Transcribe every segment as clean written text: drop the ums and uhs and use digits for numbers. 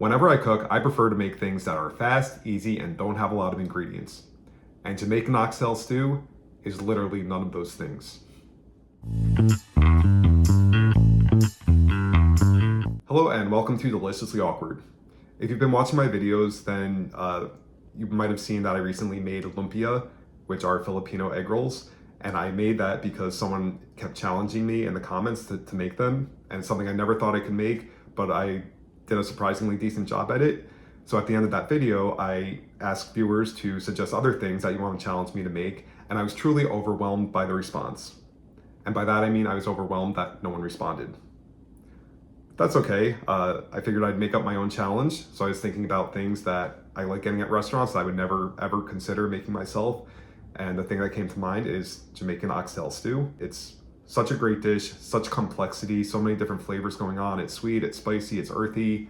Whenever I cook, I prefer to make things that are fast, easy, and don't have a lot of ingredients. And Jamaican Oxtail Stew is literally none of those things. Hello and welcome to Deliciously Awkward. If you've been watching my videos, then you might have seen that I recently made lumpia, which are Filipino egg rolls. And I made that because someone kept challenging me in the comments to make them. And it's something I never thought I could make, but I did a surprisingly decent job at it. So at the end of that video, I asked viewers to suggest other things that you want to challenge me to make. And I was truly overwhelmed by the response. And by that I mean I was overwhelmed that no one responded. That's okay. I figured I'd make up my own challenge. So I was thinking about things that I like getting at restaurants that I would never ever consider making myself. And the thing that came to mind is Jamaican Oxtail Stew. It's such a great dish, such complexity, so many different flavors going on. It's sweet, it's spicy, it's earthy.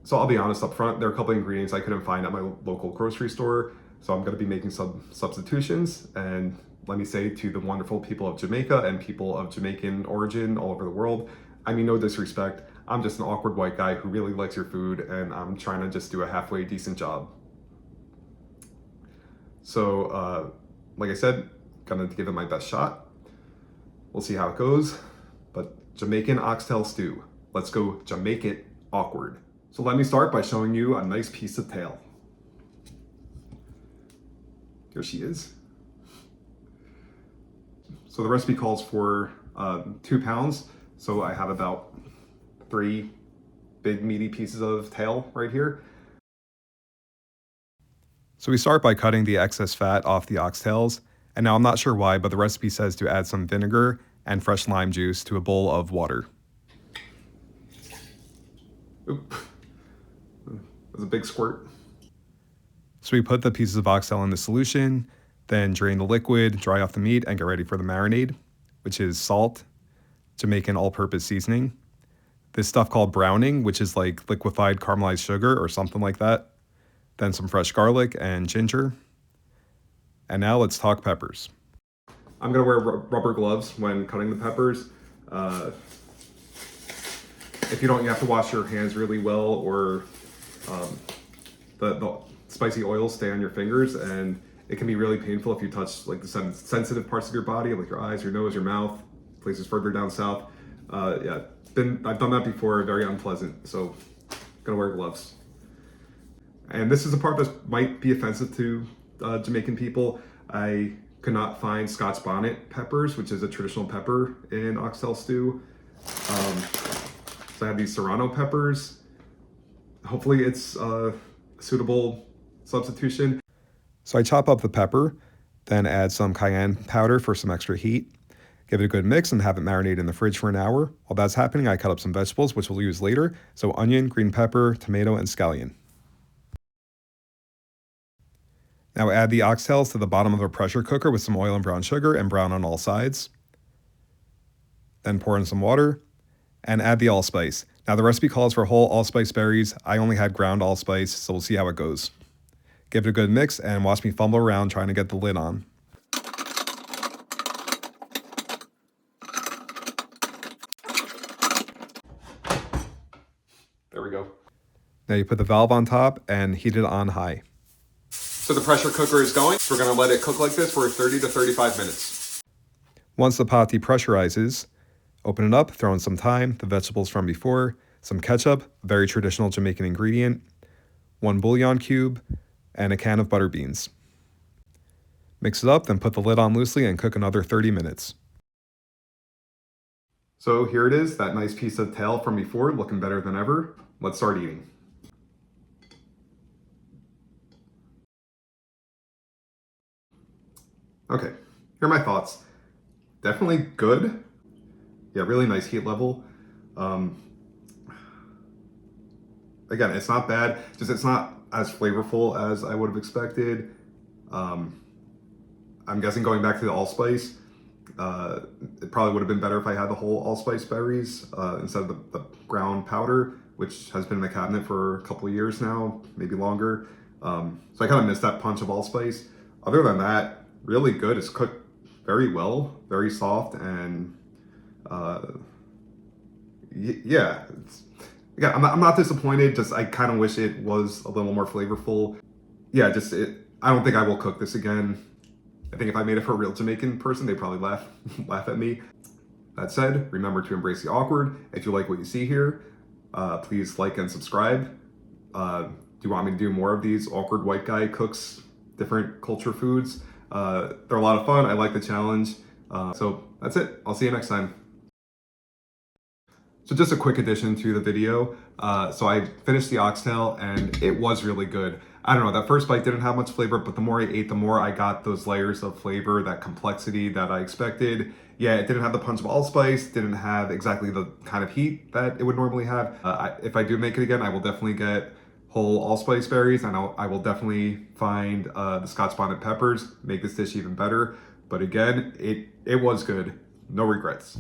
So I'll be honest up front, there are a couple of ingredients I couldn't find at my local grocery store. So I'm gonna be making some substitutions. And let me say to the wonderful people of Jamaica and people of Jamaican origin all over the world, I mean, no disrespect, I'm just an awkward white guy who really likes your food and I'm trying to just do a halfway decent job. So, like I said, gonna give it my best shot. We'll see how it goes, but Jamaican Oxtail Stew. Let's go Jamaica it awkward. So let me start by showing you a nice piece of tail. Here she is. So the recipe calls for 2 pounds. So I have about 3 big meaty pieces of tail right here. So we start by cutting the excess fat off the oxtails. And now I'm not sure why, but the recipe says to add some vinegar and fresh lime juice to a bowl of water. Oop. That's a big squirt. So we put the pieces of oxtail in the solution, then drain the liquid, dry off the meat, and get ready for the marinade, which is salt, Jamaican all-purpose seasoning, this stuff called browning, which is like liquefied caramelized sugar or something like that, then some fresh garlic and ginger. And now let's talk peppers. I'm gonna wear rubber gloves when cutting the peppers. If you don't, you have to wash your hands really well, or the spicy oils stay on your fingers, and it can be really painful if you touch like the sensitive parts of your body, like your eyes, your nose, your mouth, places further down south. Yeah, I've done that before, very unpleasant, so gonna wear gloves. And this is a part that might be offensive to Jamaican people. I could not find Scotch bonnet peppers, which is a traditional pepper in oxtail stew. So I have these serrano peppers. Hopefully it's a suitable substitution. So I chop up the pepper, then add some cayenne powder for some extra heat. Give it a good mix and have it marinate in the fridge for an hour. While that's happening, I cut up some vegetables, which we'll use later. So onion, green pepper, tomato, and scallion. Now add the oxtails to the bottom of a pressure cooker with some oil and brown sugar and brown on all sides. Then pour in some water and add the allspice. Now the recipe calls for whole allspice berries. I only had ground allspice, so we'll see how it goes. Give it a good mix and watch me fumble around trying to get the lid on. There we go. Now you put the valve on top and heat it on high. So the pressure cooker is going. We're gonna let it cook like this for 30 to 35 minutes. Once the pot depressurizes, open it up, throw in some thyme, the vegetables from before, some ketchup, a very traditional Jamaican ingredient, 1 bouillon cube, and a can of butter beans. Mix it up, then put the lid on loosely and cook another 30 minutes. So here it is, that nice piece of tail from before, looking better than ever. Let's start eating. Okay, here are my thoughts. Definitely good. Yeah, really nice heat level. Again, it's not bad, just it's not as flavorful as I would have expected. I'm guessing going back to the allspice, it probably would have been better if I had the whole allspice berries instead of the ground powder, which has been in the cabinet for a couple of years now, maybe longer. So I kind of missed that punch of allspice. Other than that, really good. It's cooked very well, very soft, and yeah, again, I'm not disappointed, just I kind of wish it was a little more flavorful. Yeah, I don't think I will cook this again. I think if I made it for a real Jamaican person, they'd probably laugh at me. That said, remember to embrace the awkward. If you like what you see here, please like and subscribe. Do you want me to do more of these awkward white guy cooks different culture foods? They're a lot of fun. I like the challenge. So that's it. I'll see you next time. So just a quick addition to the video. So I finished the oxtail and it was really good. I don't know, that first bite didn't have much flavor, but the more I ate, the more I got those layers of flavor, that complexity that I expected. Yeah, it didn't have the punch of allspice, didn't have exactly the kind of heat that it would normally have. If I do make it again, I will definitely get whole allspice berries, and I will definitely find the Scotch bonnet peppers, make this dish even better. But again, it was good. No regrets.